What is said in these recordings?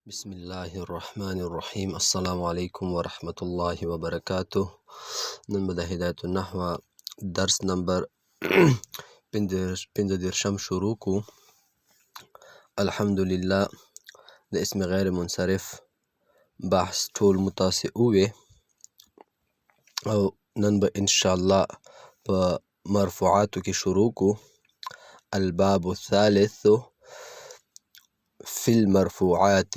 بسم الله الرحمن الرحیم. السلام علیکم ورحمة الله وبرکاته. نن به د هدایت النحو درس نمبر 15 شروع کو. الحمدلله د اسم غیر منصرف بحث ټول متاسع وي او نن به انشاءالله په مرفوعاتو کې شروع کو. الباب الثالث في المرفوعات.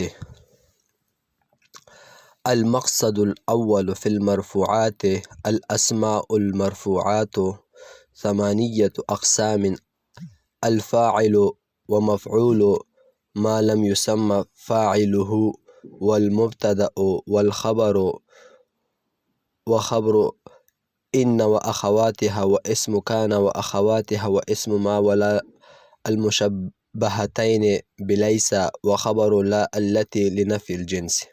المقصد الأول في المرفوعات الأسماء المرفوعات 8 أقسام: الفاعل ومفعول ما لم يسمى فاعله، والمبتدأ والخبر وخبر إن وأخواتها، واسم كان وأخواتها، واسم ما ولا المشبهتين بليس، وخبر لا التي لنفي الجنس.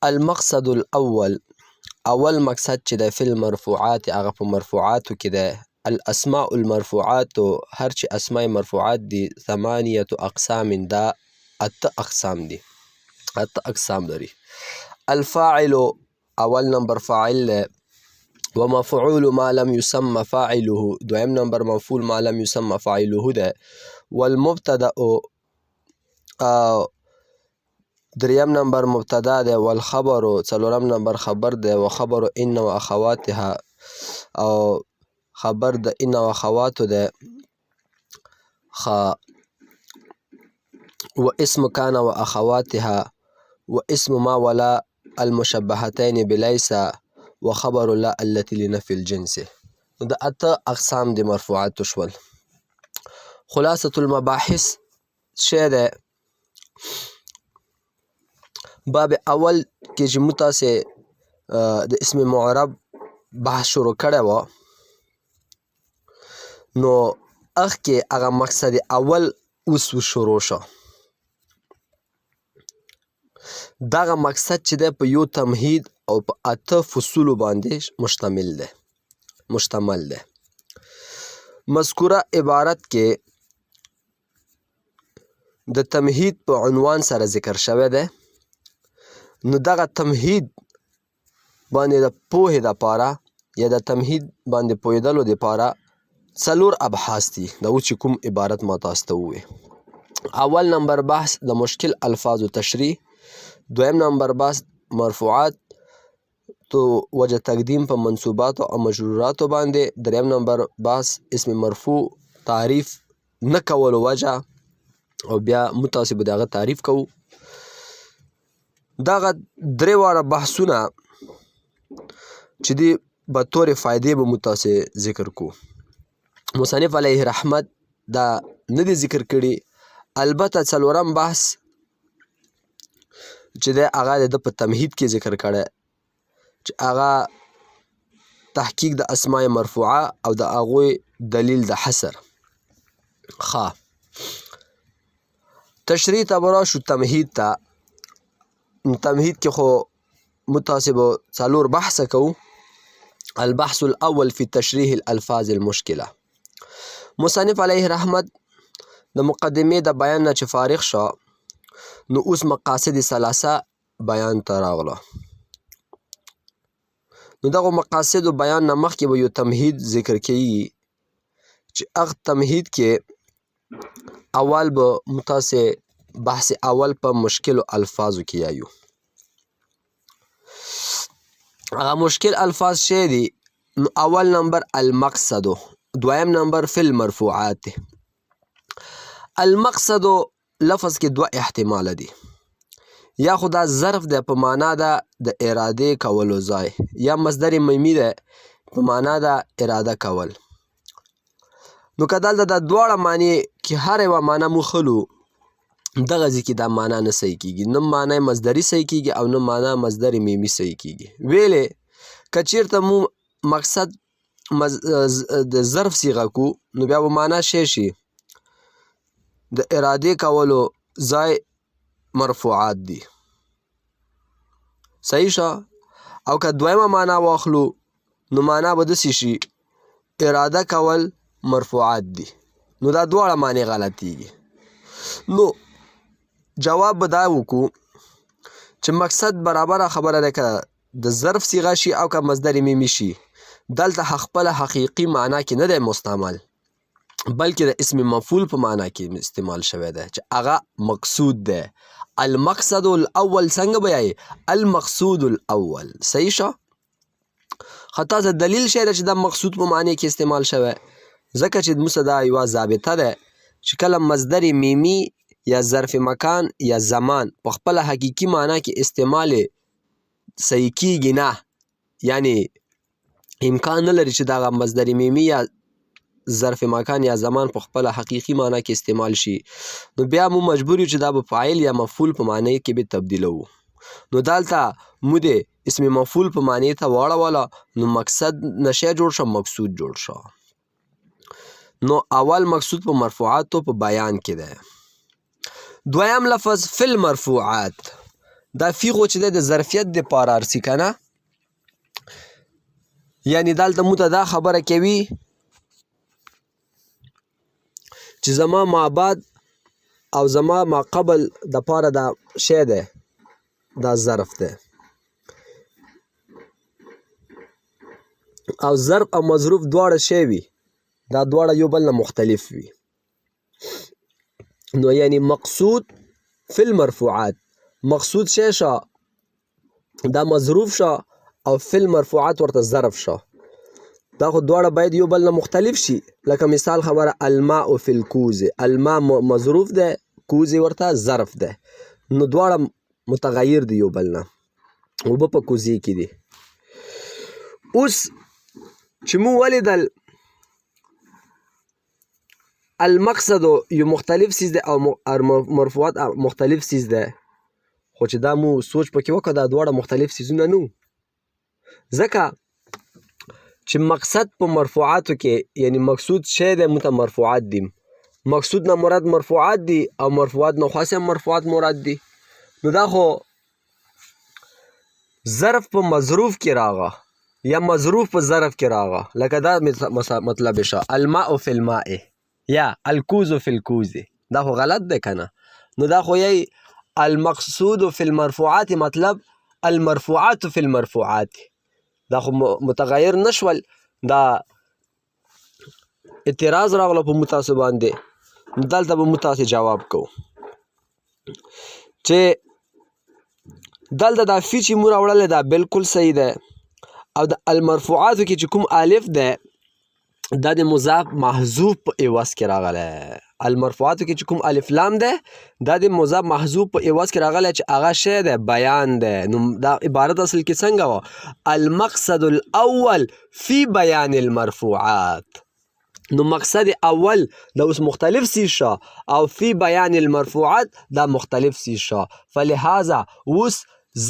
المقصد الأول، اول مقصد چې د فی المرفوعات هغه په مرفوعاتو کې ده. الاسماء المرفوعات هر چې اسماء مرفوعات دي 8 اقسام، دا 8 اقسام دي، 8 اقسام لري. الفاعل اول نمبر فاعل ده، ومفعول ما لم يسمى فاعله دویم نمبر مفعول ما لم يسمى فاعله ده. والمبتدأ دریم نمبر مبتدا ده. والخبر څلورم نمبر خبر ده. وخبر ان و اخواتها او خبر د ان و اخواتو ده. واسم كان و اخواتها، واسم ما ولا المشبهتين بليس، وخبر لا التي لنفي الجنس. دا 8 اقسام د مرفوعات شول. خلاصة المباحث شی ده. باب اول کې چې موږ تاسې د اسم معرب بحث شروع کړی و، نو اخکې هغه مقصد اول اوس شروع شو. دغه مقصد چې دی په یو تمهید او په 8 فصولو باندې مشتمل دی. مذکوره عبارت کې د تمهید په عنوان سره ذکر شوی دی. نو دغه تمهید باندې د پوهې دپاره یا د تمهید باندې پوهېدلو دپاره 4 ابحاث دي. دا اوس چې کوم عبارت ما تاسو ته ووایي. اول نمبر بحث د مشکل الفاظو تشریح، دویم نمبر بحث مرفوعات تو وجه تقدیم په منصوباتو او مجروراتو باندې، دریم نمبر بحث اسم مرفوع تعریف نه کولو وجه او بیا موږ تاسې به د هغه تعریف کوو. دغه 3 واره بحثونه چې دي به طور فایدې به موږ تاسې ذکر کوو. مصنف علیه رحمت دا نه دي ذکر کړي. البته 4م بحث چې دی هغه د په تمهید کې ذکر کړی، چې هغه تحقیق د اسماء مرفوعه او د هغوی دلیل د حصر. تشریح ته به راشو تمهید ته. تمهید کې خو متاسب 4 بحثه کوو. البحث الاول في تشریح الالفاظ المشکله. مصنف علیه رحمت د مقدمې د بیان نه چې فارغ شو، نو اوس مقاصد ثلاثه بیان ته راغله. نو دغه مقاصدو بیان نه مخکې به یو تمهید ذکر کیږي، چې هغه تمهید کې اول به متاسې بحث اول په مشکلو الفاظو کې یایو. هغه مشکل الفاظ شی دي. نو اول نمبر المقصد، دویم نمبر فی المرفوعات. المقصد لفظ کې 2 احتماله دي. یا خو دا ظرف ده په معنا ده د ارادې کولو ځای، یا مصدر میمی ده په معنا ده اراده کول. نو که دلته د دواړه معنی کې هر یوه معنا مو خلو، دغه ځای کې دا معنا نه صحیح کیږي. نه معنا مصدري صحیح کیږي او نه معنا مصدر میمی صحیح کیږي. ویلې که چیرته مو مقصد د ظرف صیغه کو، نو بیا به معنا شي د ارادې کولو ځای مرفوعات دي. صحیح شو. او که دویمه معنا واخلو، نو معنا به داسې شي اراده کول مرفوعات دي. نو دا دواړه معنی غلطیږي. نو جواب به دا وکړو چې مقصد برابره خبره ده که د ظرف صیغه شي او که مصدر میمی شي دلته خپله حقیقي معنا کې نه دی مستعمل بلکې د اسم مفعول په معنا کې استعمال شوی دی چې هغه مقصود دی المقصد الاول څنګه به یایې المقصود الاول صحیح شو خو تاسو دلیل شی ده چې دا مقصود په معنی کې استعمال شوی ځکه چې موږ دا یوه ضابطه ده چې کله مصدر میمی یا ظرف مکان یا زمان په خپله حقیقي معنا کې استعمال صحیح کیږي نه یعنی امکان نه لري چې دغه مصدر میمی یا ظرف مکان یا زمان په خپله حقیقي معنا کې استعمال شي نو بیا مو مجبور یو چې دا به فاعل یا مفعول په معنی کې به تبدیلوو نو دلته مو د اسم مفعول په معنی ته واړوله نو مقصد نشه جوړ شو مقصود جوړ شو نو اول مقصود په مرفوعاتو په بیان کې ده دویم لفظ فی المرفوعات دا فی خو چې د ظرفیت دپاره ارسي که نه یعنی دلته مو ته دا خبره کوي چې زما ما بعد او زما ما قبل دپاره دا شی دی دا ظرف دی او ظرف او مظروف دواړه شی وي دا دواړه یو بل نه مختلف وي نو یعنی مقصود فی المرفوعات مقصود شی شو دا مظروف شو او فی المرفوعات ورته ظرف شو دا خو دواړه باید یو بل نه مختلف شي لکه مثال خبره الماء فی الکوز الماء مظروف ده کوز ورته ظرف ده نو دواړه متغیر دي یو بل نه اوبه په کوزې کې دي اوس چې مو ولیدل المقصد یو مختلف سیز ده او مرفوعات مختلف سیز ده خو چې دا مو سوچ پکې وکړه دا دواړه مختلف سیزونه نو ځکه چې مقصد په مرفوعاتو کې یعنی مقصود شی دی موږ ته مرفوعات دي مقصود نه مراد مرفوعات دي او مرفوعات نه خاصه مرفوعات مراد دي نو دا خو ظرف په مظروف کې راغه یا مظروف په ظرف کې راغه لکه دا مطلب شه الماء فی الماء یا الکوز فی الکوز دا خو غلط دی کنه نو دا خو یی المقصود فی المرفوعات مطلب المرفوعات فی المرفوعات دا خو متغیر نشول دا اعتراض راغله په متاسو باندې دلته به متاسو جواب کو چې دلته دا فی چې مو راوړلی دا بالکل صحیح ده او د المرفوعاتو کې چې کوم الف ده دا د مضاف محذوف په عوض کې راغلی المرفوعاتو کې چې کوم الف لام ده دا د مضاف محذوف په عوض کې راغلی چې هغه شی ده بیان ده نو دا عبارت اصل کې څنګه و المقصد الاول فی بیان المرفوعات نو مقصد اول دا اوس مختلف سیز شو او فی بیان المرفوعات دا مختلف سیز شو فلهذا اوس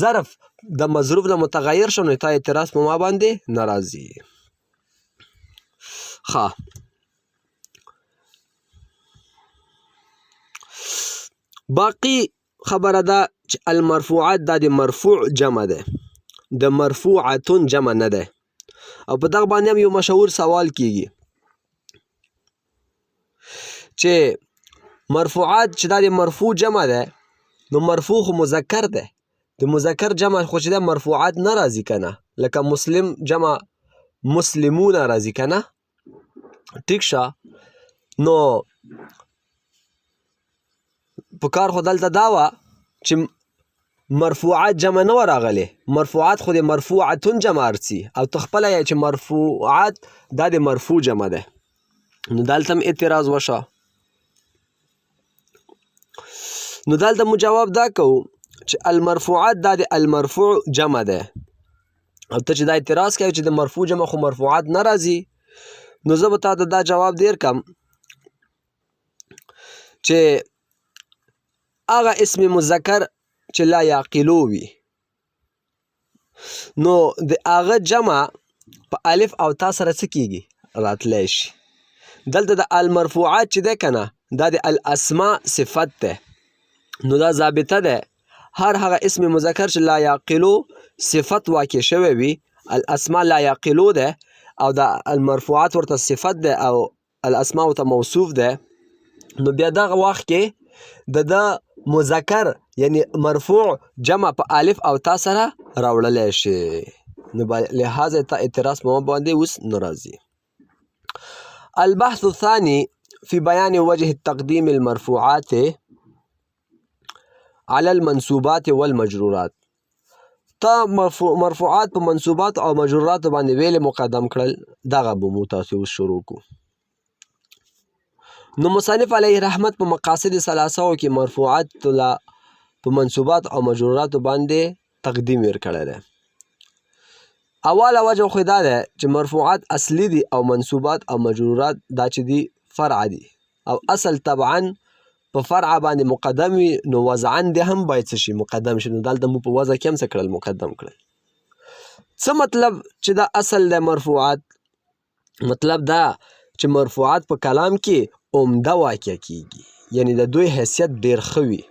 ظرف د مظروف نه متغیر شو نو تا اعتراض په ما باندې ناراضي ښه باقی خبره ده چې المرفوعات دا د مرفوع جمع ده د مرفوعتون جمع نه ده او په دغه باندې هم یو مشهور سوال کیږي چې مرفوعات چې دا د مرفوع جمع ده نو مرفوع خو مذکر ده د مذکر جمع خو چې ده مرفوعات نه راځي کنه لکه مسلم جمع مسلمون راځي کنه ټیک شه نو پکار خو دلته دا وه چې مرفوعات جمع نه راغلی مرفوعات خو د مرفوعتون جمع ارسي او ته خپله یې چې مرفوعات دا د مرفوع جمع ده نو دلته هم اعتراض وشه نو دلته مو جواب دا کوو چې المرفوعات دا د المرفوع جمع ده او ته چې دا اعتراض کوي چې د مرفوع جمع خو مرفوعات نه راځي نو زه به تا ته دا جواب دیر کم چې هغه اسم مذکر چې لا یعقلو وي نو د هغه جمع په الف او تا سره څه کیږي راتلی شي دلته د المرفوعات چې دی که نه دا د الاسماء صفت ده نو دا ضابطه ده هر هغه اسم مذکر چې لا یعقلو صفت واقع شوی وي الاسماء لا یعقلو ده او دا المرفوعات ورته صفت ده او الاسماء ورته موصوف ده نو بیا دغه وخت کې د مذکر یعنی مرفوع جمع په الف او تا سره راوړلی شي. نو لهذا تا اعتراض په ما باندې اوس نه راځي. البحث الثاني في بيان وجه تقديم المرفوعات على المنصوبات والمجرورات. تا مرفوعات په منصوبات او مجرورات باندې ویلې مقدم کړل، دغه به مو تاسو اوس شروع کو. نو مصنف علیه رحمت په مقاصد ثلاثه کې مرفوعات لا په منصوبات او مجرورات باندې تقدیم ورکړی دی. اوله وجه خو دا ده چې مرفوعات اصلي دي او منصوبات او مجرورات دا چې دي فرع دي، او اصل طبعا په فرع باندې مقدم وي، نو وضعا دې هم باید څه شي مقدم شي. نو دلته مو په وضع کې هم څه کړل مقدم کړل. څه مطلب چې دا اصل دی مرفوعات؟ مطلب دا چې مرفوعات په کلام کې عمده واقع کیږي، یعنی د دوی حیثیت ډیر ښه وي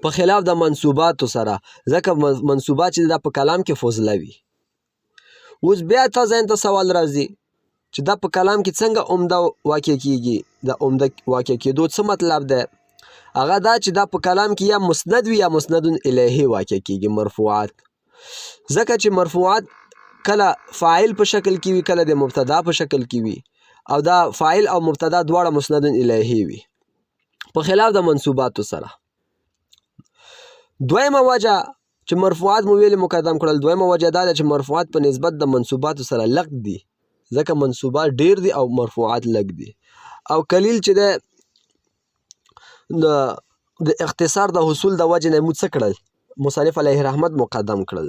په خلاف د منصوباتو سره، ځکه منصوبات چې دا په کلام کې فضله وي. اوس بیا تا ذهن ته سوال راځي چې دا په کلام کې څنګه عمده واقع کیږي؟ د عمده واقع کېدو څه مطلب دی؟ هغه دا چې دا په کلام کې یا مسند وي یا مسند الیه واقع کیږي مرفوعات. ځکه چې مرفوعات کله فاعل په شکل کې وي، کله د مبتدا په شکل کې وي، او دا فاعل او مبتدا دواړه مسند الیه وي په خلاف د منصوباتو سره. دویمه وجه چې مرفوعات مو ویلې مقدم کړل، دویمه وجه دا ده چې مرفوعات په نسبت د منصوباتو سره لږ دي، ځکه منصوبات ډیر دي او مرفوعات لږ دي. او کلیل چې ده د اختصار د حصول د وجې نه مو څه کړل؟ مصنف علیه رحمت مقدم کړل،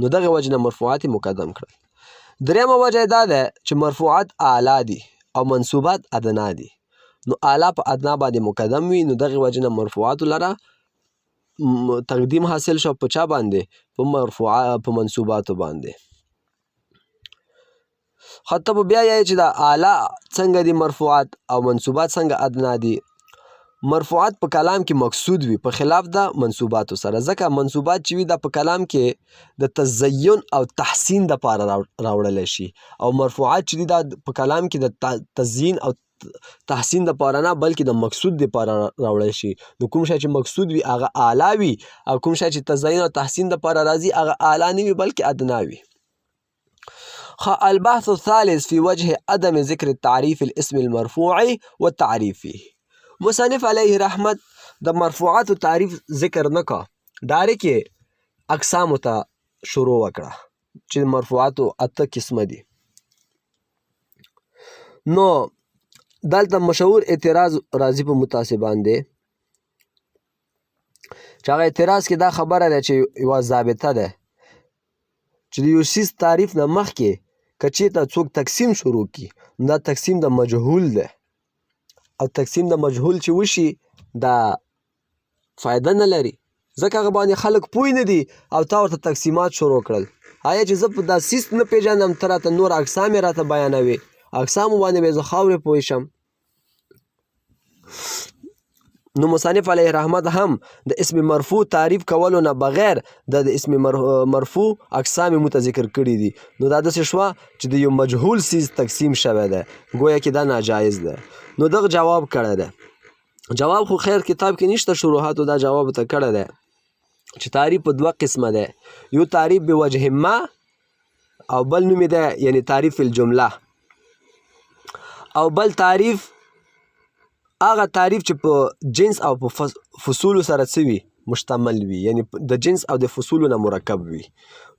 نو دغه وجې نه مرفوعات مقدم کړل. دریمه وجه دا ده چې مرفوعات اعلی دي او منصوبات ادنا دي، نو اعلی په ادنا باندې مقدم وي، نو دغه وجې نه مرفوعاتو لره تقدیم حاصل شو په چا باندې؟ په منصوباتو باندې. خطب بیا یې چې دا اعلی څنګه دي مرفوعات او منصوبات څنګه ادنا دي؟ مرفوعات په کلام کې مقصود وي په خلاف د منصوباتو سره، ځکه منصوبات چې وي دا په کلام کې د تزین او تحسین دپاره راوړلی شي، او مرفوعات چې دي دا په کلام کې د تزیین او تحسین دپاره نه بلکې د مقصود دپاره راوړی شي. نو کوم شی چې مقصود وي هغه اعلی وي، او کوم شی چې تزین او تحسین دپاره راځي هغه اعلی نه وي بلکې ادنا وي. البحث الثالث في وجه عدم ذکر تعریف الاسم المرفوع والتعریفی. مصنف علیه رحمت د مرفوعاتو تعریف ذکر نه کا، ډایرکټ اقسامو ته شروع وکړه چې مرفوعاتو اته قسمه دي. نو دلته مشهور اعتراض راځي په متاسې باندې، چې هغه اعتراض کې دا خبره ده چې یوه ضابطه ده چې د یو څیز تعریف نه مخکې که چېرته څوک تقسیم شروع کړي، دا تقسیم د مجهول ده، او تقسیم د مجهول چې وشي دا فایده نه لري، ځکه هغه باندې خلک پوه نه دي او تا ورته تقسیمات شروع کړل. آیا چې زه په دا سیس نه پېژنم، ته راته نور اقسام یې راته بیانوې، اقسامو باندې به زه خاورې پوه شم. نو مصنف علیه رحمت هم د اسم مرفوع تعریف کولو نه بغیر د اسم مرفوع اقسام مو ته ذکر کړي دي. نو دا داسې شوه چې د یو مجهول څیز تقسیم شوی دی، گویا کې دا ناجایز ده. نو دغه جواب کړی دی، جواب خو خیر کتاب کې نشته، شروحاتو دا جواب ته کړی دی چې تعریف په دوه قسمه دی، یو تعریف بوجه ما او بل نوم یې دی یعنی تعریف الجمله، او بل تعریف هغه تعریف چې په جنس او په فصولو سره څه وي مشتمل وي، یعنی د جنس او د فصولو نه مرکب وي.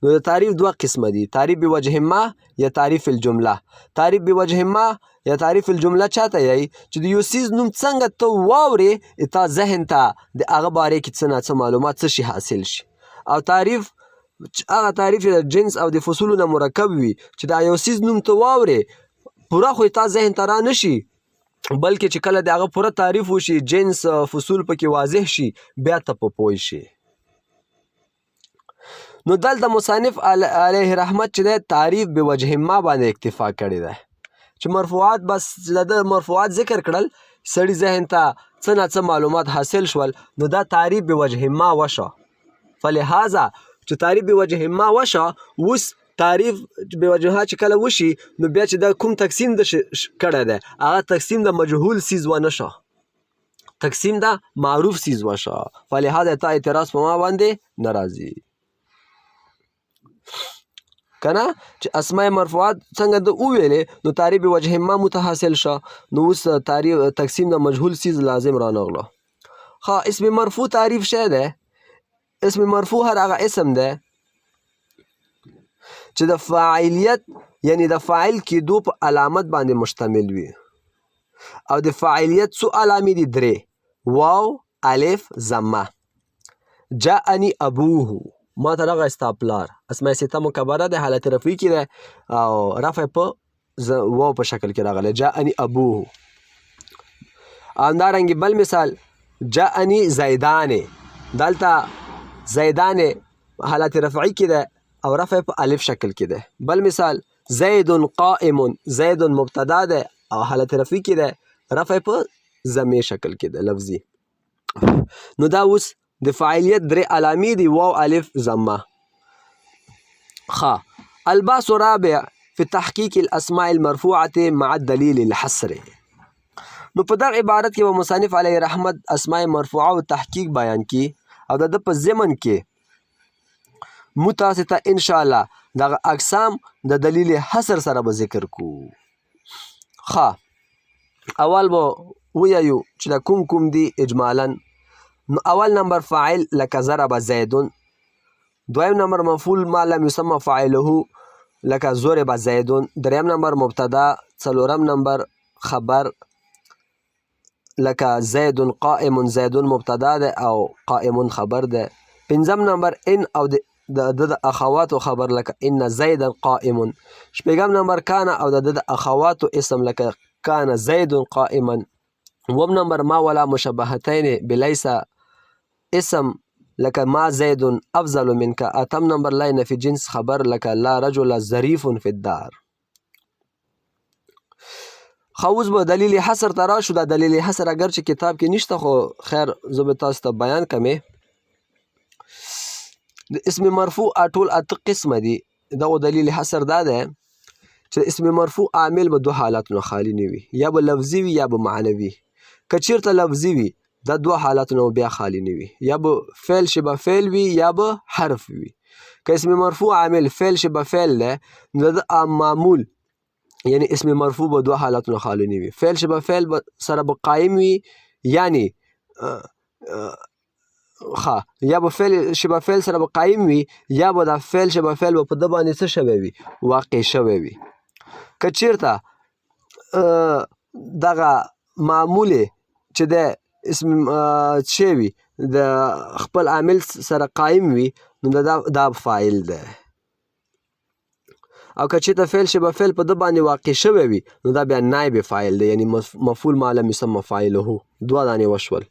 نو د تعریف دوه قسمه دي، تعریف بوجه ما یا تعریف الجمله. تعریف بوجه ما یا تعریف الجمله چاته یی چې د یو څیز نوم څنګه ته واورې تا ذهن ته د هغه باره کې څه نه څه معلومات څه شي حاصل شي. او تعریف هغه تعریف چې د جنس او د فصولو نه مرکب وي چې دا یو څیز نوم ته واورې پوره خو تا ذهن ته را نشي، بلکې چې کله د هغه پوره تعریف وشي، جنس فصول پکې واضح شي، بیا ته په پوه شي. نو دلته مصنف علیه رحمت چې دی تعریف بوجه ما باندې اکتفا کړې ده چې مرفوعات بس د مرفوعات ذکر کړل، سړي ذهن ته څه نه څه معلومات حاصل شول، نو دا تعریف بوجه ما وشه. فلهذا چې تعریف بوجه ما وشه، اوس تعریف بوجهه چې کله وشي، نو بیا چې دا کوم تقسیم د کړی دی هغه تقسیم د مجهول څیز ونه شه، تقسیم دا معروف سیز وشه فلهذا تا اعتراض په ما باندې نه راځي کنه چې اسماء مرفوعات څنګه د وویلې نو تعریب وجه ما متحاصل شه نو اوس تعریف تقسیم د مجهول سیز لازم رانغله ها اسم مرفوع تعریف شه ده اسم مرفوع هر هغه اسم ده چې د فاعلیت یعنی د فاعل کېدو په علامت باندې مشتمل وي او د فاعلیت څو علامې دي درې واو الف ضمه جاءني ابوه ما ته راغی ستا پلار اسماء سته مکبره د حالت رفعي کې ده او رفع په واو په شکل کې راغلی جاءني ابوه همدارنګې بل مثال جاءني زیدان دلته زیدان حالت رفعي کې ده او رفع په الف شکل کې ده بل مثال زید قائم زید مبتدا ده او حالت رفعي کې ده رفع په ضمې شکل کې ده لفظي نو دا اوس د فاعلیت درې علامې دي واو الف ضمه الباس رابع في تحقیق الاسماء المرفوعه مع الدلیل الحصر نو په دغه عبارت کې به مصنف علیه رحمت اسماء مرفوعه او تحقیق بیان کی او د په ضمن کې متاسطه ان شاء الله دغه اقسام د دلیل حصر سره به ذکر کو اول به ویایو چې د کوم کوم دي اجمالا نو اول نمبر فاعل لکه ضرب زیدون دویم نمبر مفعول ما لم یسمى فاعله لکه ضرب زیدون دریم نمبر مبتدا څلورم نمبر خبر لکه زید قائم زیدون مبتدا ده او قائم خبر ده پنځم نمبر ان او د اخواتو خبر لکه ان زیدا قائم شپږم نمبر کان او د اخواتو اسم لکه کان زید قائما وم نمبر ما ولا مشبهتين بليس اسم لك ما زيد أفضل منك اتم نمبر لا في جنس خبر لك لا رجل ظريف في الدار خوز به دلیل حصر ترا شو دا دلیل حصر اگر چې کتاب کې نشته خو خیر زه به تاسو ته بیان کمې د اسم مرفوع ټول اته قسمه دي دغه دلیل حصر دا ده چې اسم مرفوع عامل به دوه حالاتونو خالی نه وي یا به لفظي وي یا به معنوي که چیرته لفظي وي دا دوه حالاتونو بیا خالی نه وي یا به فعل شبه فعل وي یا به حرف وي که اسم مرفوع عامل فعل شبه فعل ده نو د معمول یعنی اسم مرفوع به دوه حالاتونو خالی نه وي فعل شبه فعل سره به قایم وي یعنی یا به فعل شبه فعل سره به قایم وي یا به دا فعل شبه فعل په ده باندې څه شوی وي واقع شوی وي که چیرته دغه معمول چې د اسم څه وي د خپل عامل سره قایم وي نو دا فاعل ده او که چیرته فعل شبه فعل په ده باندې واقع شوی وي نو دا بیا نایب فاعل ده یعنی مفعول ما لم یسمى فاعله دوه دانې وشول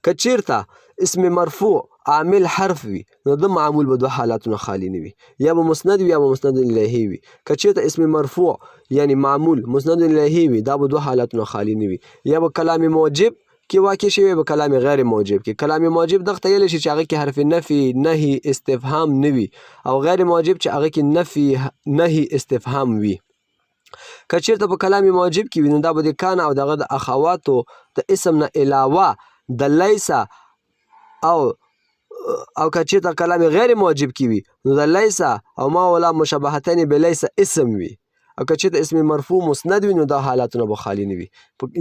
که چیرته اسم مرفوع عامل حرف وي نو د معمول به دوه حالاتونو خالی نه وي یا به مسند وي یا به مسند الیه وي که چیرته اسم مرفوع یعنی معمول مسند الیه وي دا به دوه حالاتونو خالی نه وي یا به کلام موجب کې واقع شوی به کلام غیر موجب کې کلام موجب دغه ته ویلی شي چې هغه کې حرف نفي نهي استفهام نه وي او غیر موجب چې هغه کې نفي نهي استفهام وي که چیرته په کلام موجب کې وي نو دا به د کان او دغه د اخواتو د اسم نه علاوه د لیس او که چیرته کلام غیر موجب کې وي نو د لیس او ما ولا مشابهتین بلیس اسم وي او که چیرته اسم مرفوع مسند وي نو دا حالاتونه به خالی نه وي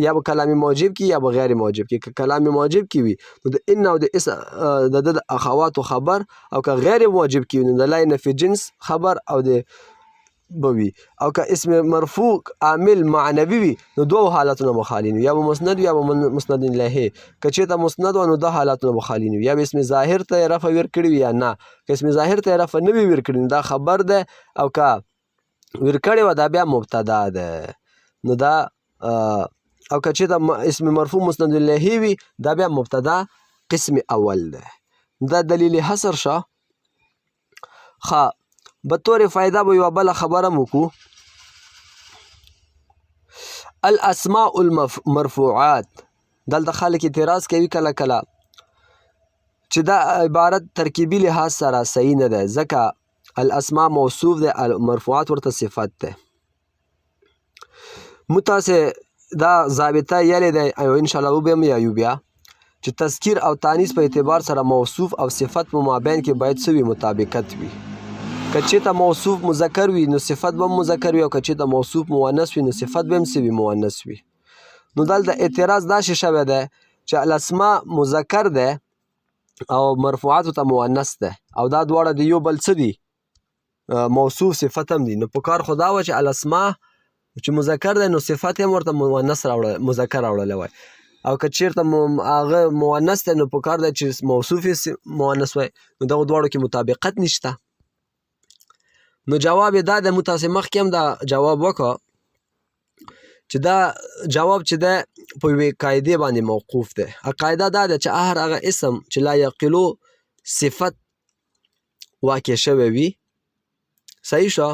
یا به کلام موجب کې یا به غیر موجب کې که کلام موجب کې وي نو د ان او د اخواتو خبر او که غیر موجب کې وي نو د لا نفي جنس خبر او د بوي او که اسم مرفوع عامل معنوي وي نو دوه حالاتونه به خالی نه وي یا به مسند وي یا به مسند الیه که چیرته مسند و نو دا حالاتونه به خالی نه وي یا به اسم ظاهر ته رفع ورکړي وي یا نه که اسم ظاهر ته رفع نه وي ورکړي نو دا خبر ده او که ورکړې وه دا بیا مبتدا ده نو دا او که چیرته اسم مرفوع مسند الیه وي دا بیا مبتدا قسم اول ده دا دلیل حصر شه بطور فائدہ به یوه بله خبره مو وکړو الاسماء المرفوعات دلته خلک اعتراض کوي کله کله چې دا عبارت ترکیبي لحاظ سره صحیح نه ده ځکه الاسماء موصوف ده مرفوعات ورته صفت ده مو تاسې دا ضابطه یلی دی او انشاءالله وبیم یایو بیا چې تذکیر او تانیث په اعتبار سره موصوف او صفت په مابین کې باید څه وي؟ مطابقت وي. که چېرته موصوف مذکر وي نو صفت به هم مذکر وي، او که چېرته موصوف مؤنث وي نو صفت به هم څه وي؟ مؤنث وي. نو دلته اعتراض داسې شوی دی چې الاسماء مذکر دی او مرفوعاتو ته مؤنث دی، او دا دواړه د یو بل څه دي؟ موصوف صفت هم دي. نو په کار خو دا وه چې الاسماء چې مذکر دی نو صفت هم ورته مذکر راوړلی وای، او که چېرته هغه مؤنث دی نو په کار دی چې موصوف یې مؤنث وای. نو دغو دواړو کې مطابقت نشته. نو جواب یې دا دی، موږ تاسې مخکې هم دا جواب وکړه چې دا جواب چې دی په یوې قاعدې باندې موقوف دی. قاعده دا ده چې هر هغه اسم چې لا یعقلو صفت واقع شوی وي، صحیح شو،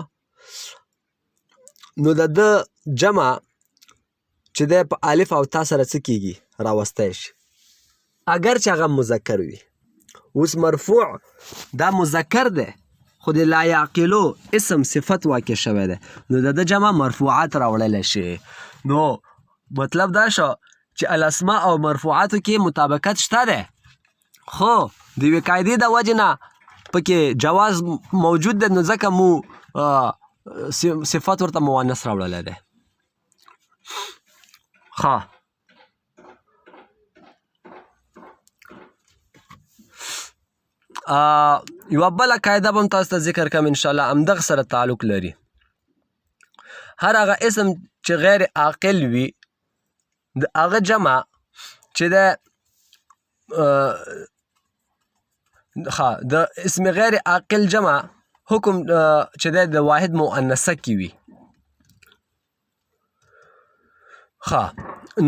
نو د ده جمع چې دی په الف او تا سره څه کېږي؟ راوستی شي، اگر چې هغه مذکر وي. اوس مرفوع دا مذکر دی خو د لا یعقلو اسم صفت واقع شوی دی، نو د ده جمع مرفوعات راوړلی شي. نو مطلب دا شو چې الاسماء او مرفوعاتو کې مطابقت شته دی، خو د یوې قاعدې د وجې نه پکې جواز موجود دی، نو ځکه مو صفت ورته مؤنث راوړلی دی. ښه، یوه بله قاعده به هم تاسو ته ذکر کړم انشاءالله، همدغه سره تعلق لري. هر هغه اسم چې غیر عاقل وي د هغه جمع چې دی د اسم غیر عاقل جمع حکم چې دی د واحد مؤنثه کې وي.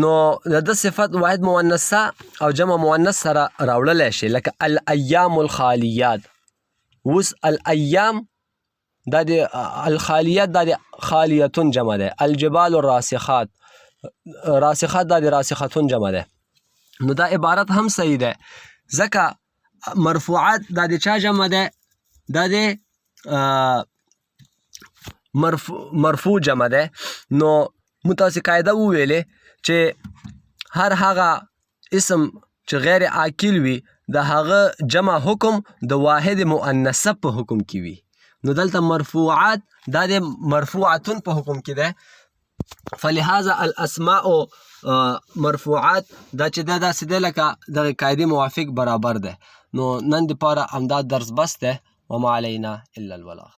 نو د ده صفت واحد مؤنثه او جمع مؤنث سره راوړلی شي، لکه الایام الخالیات. اوس الایام دا د الخالیات دا د خالیتون جمع دی. الجبال الراسخات، راسخات دا د راسختون جمع دی. نو دا عبارت هم صحیح دی ځکه مرفوعات دا د چا جمع دی؟ دا د مرفوع جمع دی. نو موږ تاسې قاعده وویلې چې هر هغه اسم چې غیر عاقل وي د هغه جمع حکم د واحد مؤنثه په حکم کې وي. نو دلته مرفوعات دا د مرفوعتون په حکم کې ده، فلهذا الاسماء مرفوعات دا چې دا داسې دی لکه دغې قاعدې موافق برابر ده. نو نن دپاره همدا درس بس ده، وما علینا الا البلاغ.